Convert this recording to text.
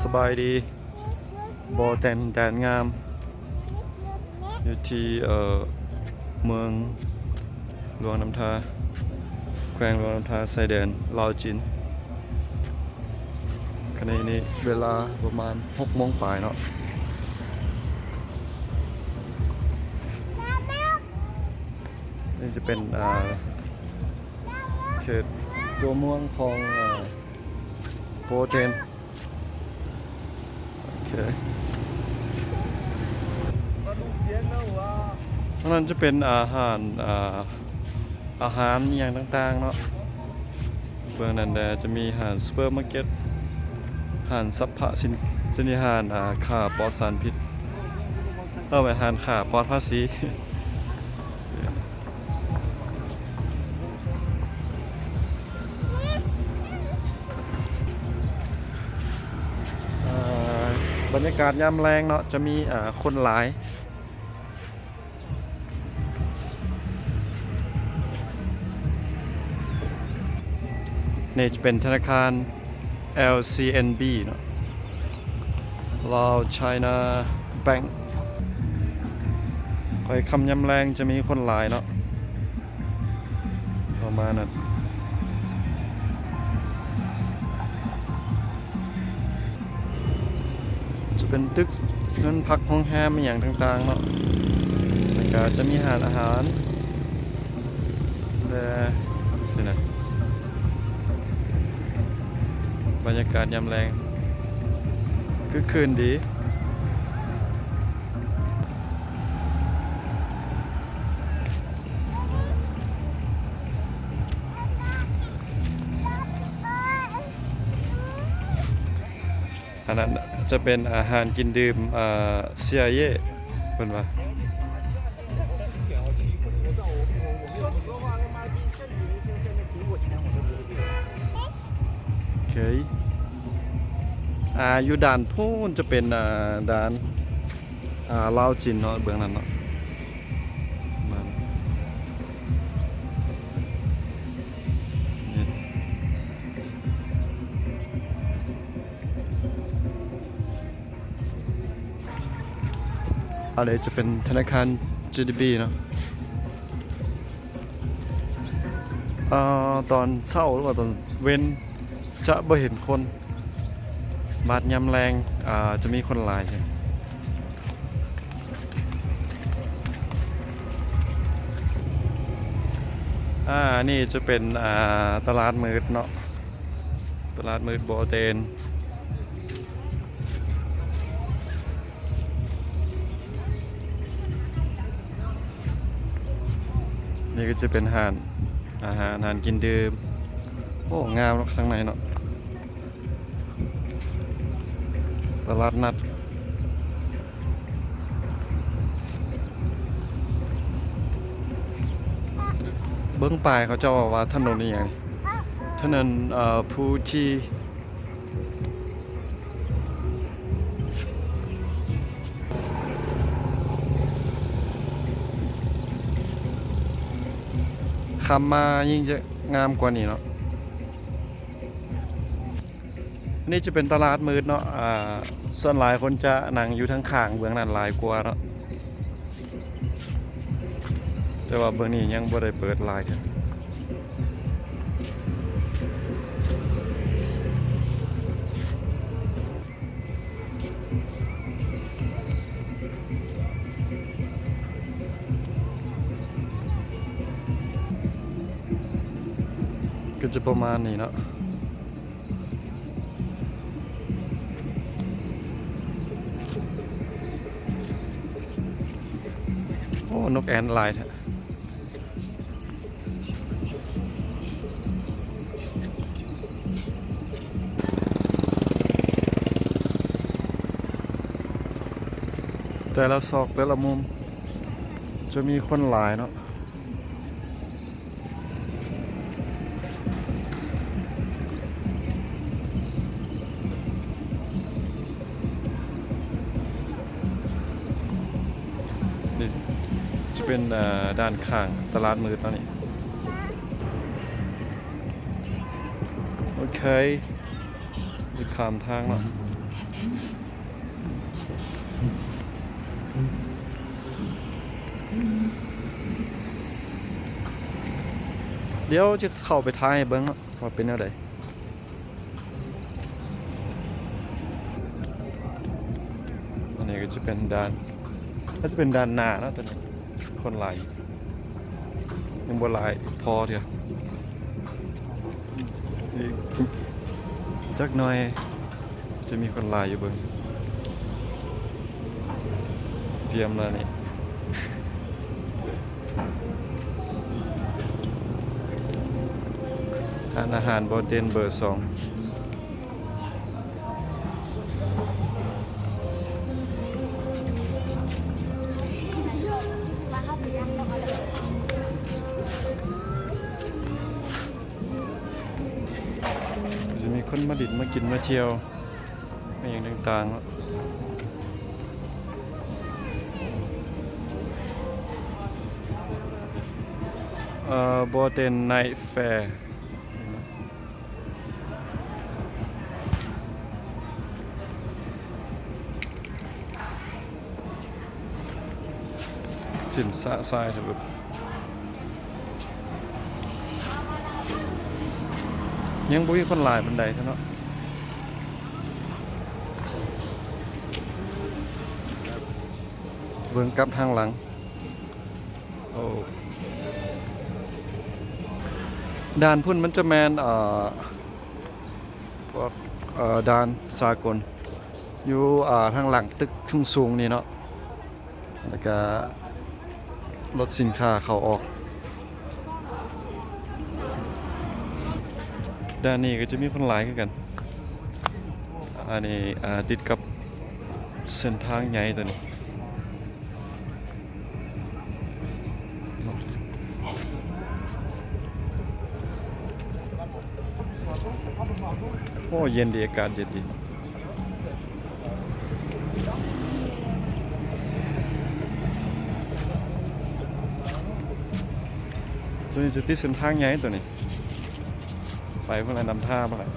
สบายดีบ่อแดนงามอยู่ที่เมืองหลวงน้ำทาแขวงหลวงน้ำทาชายแดนลาวจีนขณะนี้เวลาประมาณ6 โมงปลายเนาะนี่จะเป็นเขตตัวเมืองของโปรเจนโอเคนั่นจะเป็นอาหารอย่างต่างๆเนาะเบื้องนั้นจะมีอาหารซูเปอร์มาร์เก็ตอาหารสัพพะสินค้าค่าปลอดสารพิษไปอาหารค่าปลอดภาษีบรรยากาศยามแรงเนาะจะมีคนหลายนี่จะเป็นธนาคาร LCNB เนาะ Lao China Bank คอยคำยำแรงจะมีคนหลายเนาะประมาณนั้นจะเป็นตึกเงินพักห้องแฮมอย่างต่างๆเนาะแล้วก็จะมีอาหารและสินะบรรยากาศยามแรงคือคืนดีอันนั้นจะเป็นอาหารกินดื่มเซียเย่เป็นว่าโอเคอยู่ด่านพูนจะเป็นด่านลาวจีนเนาะเบื้องนั้นเนาะอะไรจะเป็นธนาคาร GDB เนาะตอนเช้าหรือว่าตอนเว้นจะไม่เห็นคนบาดยำแรงจะมีคนหลายใช่นี่จะเป็นตลาดมืดเนาะตลาดมืดโบเตนนี่ก็จะเป็นอาหารกินดื่มโอ้งามข้างในเนาะตลาดนัดเบื้องปลายเขาจะบอกว่าถนนนี่ไงถนนภูชีคำมายิ่งจะงามกว่านี้เนาะนี่จะเป็นตลาดมืดเนาะส่วนหลายคนจะนั่งอยู่ทั้งข้างเบื้องนั้นหลายกว่าเนาะแต่ว่าเบื้องนี้ยังบ่ได้เปิดไลน์ก็จะประมาณนี้เนาะโอ้นกแอ่นลายแต่ละซอกแต่ละมุมจะมีคนหลายเนาะนี่จะเป็นด้านข้างตลาดมืดตอนนี้โอเคจะข้ามทางแล้ว เดี๋ยวจะเข้าไปท้ายให้เบิ้งว่าเป็นอะไรอันนี้ก็จะเป็นด้านก็จะเป็นด้านหน้านะตอนนี้คนหลายยังบ่หลายพอเถอะอีกจักหน่อยจะมีคนหลายอยู่เบิ้งเตรียมแล้วนี่ อาหารบอเดนเบอร์ 2จะมีคนมาดิดมากินมาเที่ยวมาอย่างต่างๆบอเดนไนท์แฟร์ถิ่นสะทรายครับแบบยังบ่มีคนหลายบันไดเท่าเนาะเบิ่งกลับทางหลังโอ้ด่านพุ่นมันจะแมนพวกด่านสากลอยู่ทางหลังตึกสูงๆนี่เนาะแล้วก็รถสินค้าเข้าออกด้านนี้ก็จะมีคนหลายคือกันอันนี้ติดกับเส้นทางใหญ่ตัวนี้โอ้เย็นดีอากาศเย็นดีตัวนี้จะติดเส้นทางใหญ่ตัวนี้ไปเพื่อนนำท่ามาเลย